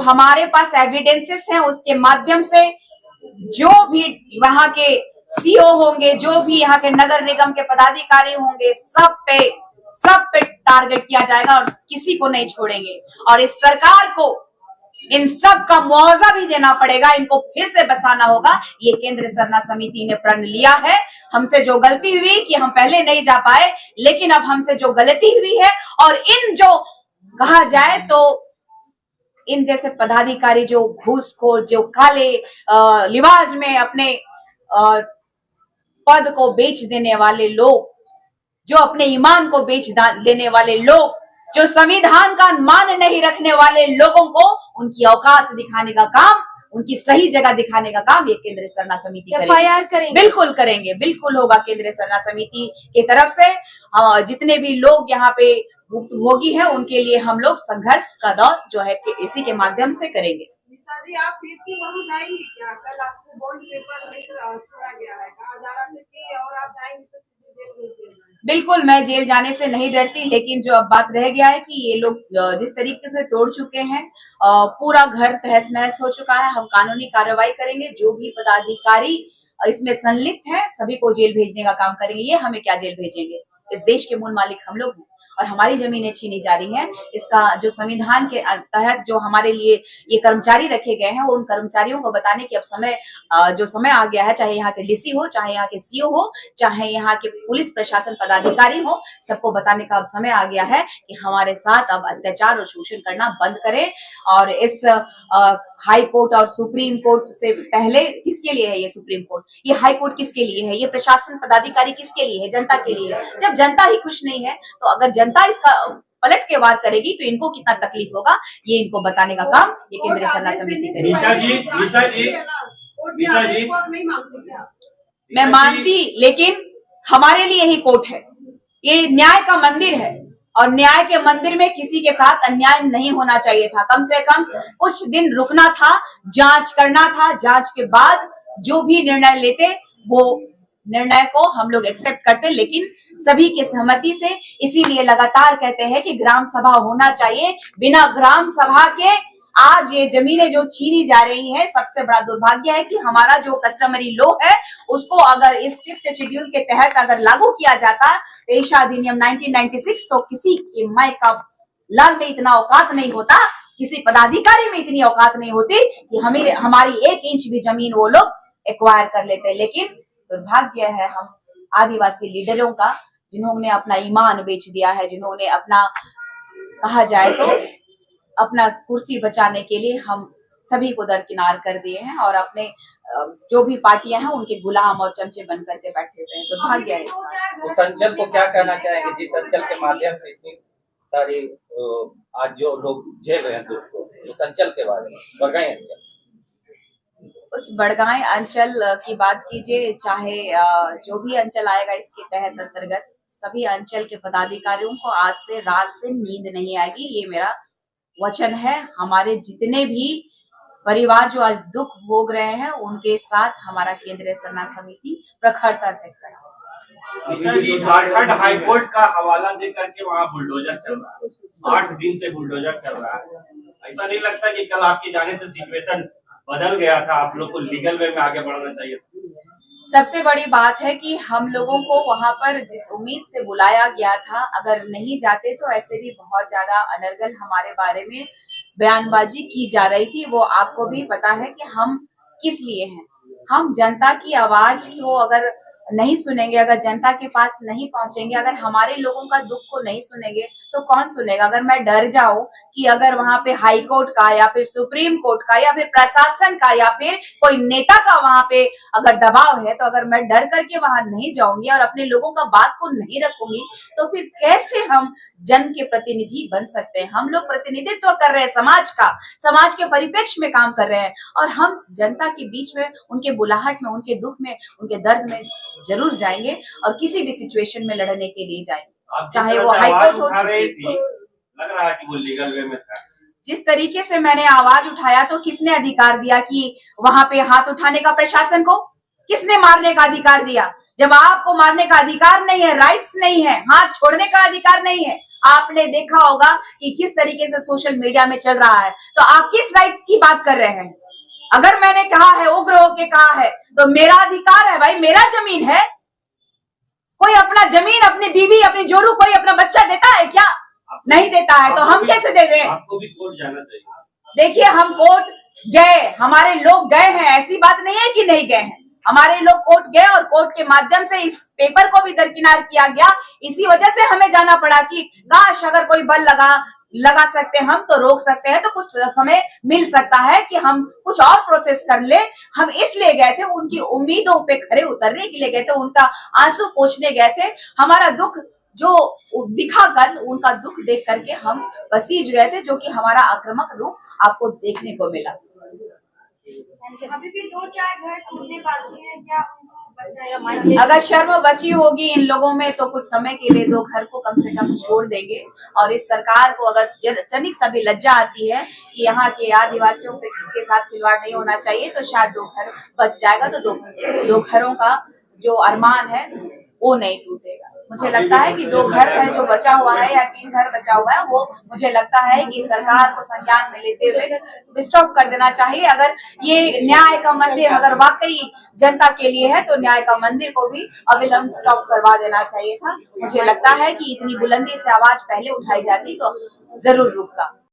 हमारे पास एविडेंसेस हैं, उसके माध्यम से जो भी वहां के सीओ होंगे, जो भी यहाँ के नगर निगम के पदाधिकारी होंगे, सब पे टारगेट किया जाएगा और किसी को नहीं छोड़ेंगे। और इस सरकार को इन सब का मुआवजा भी देना पड़ेगा, इनको फिर से बसाना होगा। ये केंद्र सरना समिति ने प्रण लिया है। हमसे जो गलती हुई कि हम पहले नहीं जा पाए, लेकिन अब हमसे जो गलती हुई है और इन जो कहा जाए तो इन जैसे पदाधिकारी जो घूसखोर, जो काले लिबास में अपने पद को बेच देने वाले लोग, जो अपने ईमान को बेच देने वाले लोग, जो संविधान का मान नहीं रखने वाले लोगों को उनकी औकात दिखाने का काम, उनकी सही जगह दिखाने का काम ये केंद्र सरना समिति करेगी। FIR करेंगे? बिल्कुल करेंगे, बिल्कुल होगा। केंद्र सरना समिति की तरफ से जितने भी लोग यहाँ पे भुक्तभोगी हैं उनके लिए हम लोग संघर्ष का दौर जो है इसी के माध्यम से करेंगे। निशा जी, आप फिर से वहाँ जाएंगे क्या? कल आपको बॉन्ड पेपर लेकर छोड़ा गया है, कहा जा रहा है कि और आप जाएंगे तो सीधे जेल भेज दिया जाएगा। बिल्कुल, मैं जेल जाने से नहीं डरती, लेकिन जो अब बात रह गया है कि ये लोग जिस तरीके से तोड़ चुके हैं, पूरा घर तहस नहस हो चुका है। हम कानूनी कार्रवाई करेंगे, जो भी पदाधिकारी इसमें संलिप्त है सभी को जेल भेजने का काम करेंगे। ये हमें क्या जेल भेजेंगे, इस देश के मूल मालिक हम लोग हैं और हमारी जमीनें छीनी जा रही हैं। इसका जो संविधान के तहत जो हमारे लिए ये कर्मचारी रखे गए हैं, उन कर्मचारियों को बताने की अब समय आ गया है। चाहे यहाँ के डीसी हो, चाहे यहाँ के सीओ हो, चाहे यहाँ के पुलिस प्रशासन पदाधिकारी हो, सबको बताने का अब समय आ गया है कि हमारे साथ अब अत्याचार और शोषण करना बंद करें। और इस हाई कोर्ट और सुप्रीम कोर्ट से पहले किसके लिए है ये सुप्रीम कोर्ट, ये हाई कोर्ट किसके लिए है, ये प्रशासन पदाधिकारी किसके लिए है, जनता के लिए है। जब जनता ही खुश नहीं है तो अगर जनता इसका पलट के वार करेगी तो इनको कितना तकलीफ होगा, ये इनको बताने का काम ये केंद्र सरना समिति करेगी। निशा जी, मैं मानती, लेकिन हमारे लिए ही कोर्ट है, ये न्याय का मंदिर है और न्याय के मंदिर में किसी के साथ अन्याय नहीं होना चाहिए था। कम से कम कुछ दिन रुकना था, जांच करना था, जांच के बाद जो भी निर्णय लेते वो निर्णय को हम लोग एक्सेप्ट करते, लेकिन सभी की सहमति से। इसीलिए लगातार कहते हैं कि ग्राम सभा होना चाहिए। बिना ग्राम सभा के आज ये जमीनें जो छीनी जा रही है, सबसे बड़ा दुर्भाग्य है कि हमारा जो कस्टमरी लॉ है उसको अगर इस 5th शेड्यूल के तहत अगर लागू किया जाता, पेशा अधिनियम 1996, तो किसी की माई का लाल में इतना औकात नहीं होता, किसी पदाधिकारी में इतनी औकात नहीं होती कि हमारी 1 इंच भी जमीन वो लोग एक्वायर कर लेते। लेकिन दुर्भाग्य है हम आदिवासी लीडरों का, जिन्होंने अपना ईमान बेच दिया है, जिन्होंने अपना कहा जाए तो अपना कुर्सी बचाने के लिए हम सभी को दरकिनार कर दिए हैं और अपने जो भी पार्टियां हैं उनके गुलाम और चमचे बन करके बैठे हुए हैं। दुर्भाग्य है इसका। उस अंचल को क्या कहना चाहेंगे जिस अंचल के माध्यम से इतनी सारी आज जो लोग झेल रहे हैं दुख को, उस अंचल के बारे में, बड़गाई अंचल? उस बड़गाई अंचल की बात कीजिए, चाहे जो भी अंचल आएगा इसके तहत अंतर्गत, सभी अंचल के पदाधिकारियों को आज से रात से नींद नहीं आएगी, ये मेरा वचन है। हमारे जितने भी परिवार जो आज दुख भोग रहे हैं उनके साथ हमारा केंद्रीय सरना समिति प्रखरता से खड़ा। झारखंड हाईकोर्ट का हवाला दे करके वहाँ बुलडोजर चल रहा है, 8 दिन से बुलडोजर चल रहा है। ऐसा नहीं लगता कि कल आपके जाने से सिचुएशन बदल गया था, आप लोग को लीगल वे में आगे बढ़ना चाहिए था? सबसे बड़ी बात है कि हम लोगों को वहां पर जिस उम्मीद से बुलाया गया था, अगर नहीं जाते तो ऐसे भी बहुत ज्यादा अनर्गल हमारे बारे में बयानबाजी की जा रही थी। वो आपको भी पता है कि हम किस लिए हैं। हम जनता की आवाज को अगर नहीं सुनेंगे, अगर जनता के पास नहीं पहुंचेंगे, अगर हमारे लोगों का दुख को नहीं सुनेंगे तो कौन सुनेगा। अगर मैं डर जाऊं कि अगर वहां पे हाई कोर्ट का या फिर सुप्रीम कोर्ट का या फिर प्रशासन का या फिर कोई नेता का वहां पे अगर दबाव है, तो अगर मैं डर करके वहां नहीं जाऊंगी और अपने लोगों का बात को नहीं रखूंगी तो फिर कैसे हम जन के प्रतिनिधि बन सकते हैं। हम लोग प्रतिनिधित्व कर रहे हैं समाज का, समाज के परिप्रेक्ष्य में काम कर रहे हैं और हम जनता के बीच में, उनके बुलाहट में, उनके दुख में, उनके दर्द में जरूर जाएंगे और किसी भी सिचुएशन में लड़ने के लिए जाएंगे, चाहे वो हाईकोर्ट हो। लग रहा है कि वो लीगल वे में था। जिस तरीके से मैंने आवाज उठाया तो किसने अधिकार दिया कि वहां पे हाथ उठाने का? प्रशासन को किसने मारने का अधिकार दिया? जब आपको मारने का अधिकार नहीं है, राइट्स नहीं है, हाथ छोड़ने का अधिकार नहीं है, आपने देखा होगा कि किस तरीके से सोशल मीडिया में चल रहा है। तो आप किस राइट्स की बात कर रहे हैं? अगर मैंने कहा है, उग्र होके कहा है, तो मेरा अधिकार है भाई, मेरा जमीन है। कोई अपना जमीन, अपनी बीवी, अपनी जोरू, कोई अपना बच्चा देता है क्या? नहीं देता है, तो हम कैसे दे दें? आपको भी कोर्ट जाना चाहिए। देखिए, हम कोर्ट गए, हमारे लोग गए हैं, ऐसी बात नहीं है कि नहीं गए हैं। हमारे लोग कोर्ट गए और कोर्ट के माध्यम से इस पेपर को भी दरकिनार किया गया। इसी वजह से हमें जाना पड़ा कि काश अगर कोई बल लगा सकते हम तो रोक सकते हैं, तो कुछ समय मिल सकता है कि हम कुछ और प्रोसेस कर ले। हम इसलिए गए थे, उनकी उम्मीदों पे खरे उतरने के लिए गए थे, उनका आंसू पोंछने गए थे। हमारा दुख जो दिखा कल, उनका दुख देख करके हम बसीज गए थे, जो कि हमारा आक्रामक रूप आपको देखने को मिला। अभी भी 2-4 घर टूटने बाकी है, क्या उनको बचाया? अगर शर्म बची होगी इन लोगों में तो कुछ समय के लिए 2 घर को कम से कम छोड़ देंगे। और इस सरकार को अगर जनिक सा भी लज्जा आती है कि यहाँ के आदिवासियों के साथ खिलवाड़ नहीं होना चाहिए, तो शायद 2 घर बच जाएगा, तो 2 घरों का जो अरमान है वो नहीं टूटेगा। मुझे लगता है कि 2 घर है जो बचा हुआ है, या 3 घर बचा हुआ है, वो मुझे लगता है कि सरकार को संज्ञान में लेते हुए स्टॉप कर देना चाहिए। अगर ये न्याय का मंदिर अगर वाकई जनता के लिए है, तो न्याय का मंदिर को भी अविलंब स्टॉप करवा देना चाहिए था। मुझे लगता है कि इतनी बुलंदी से आवाज पहले उठाई जाती तो जरूर रुकता।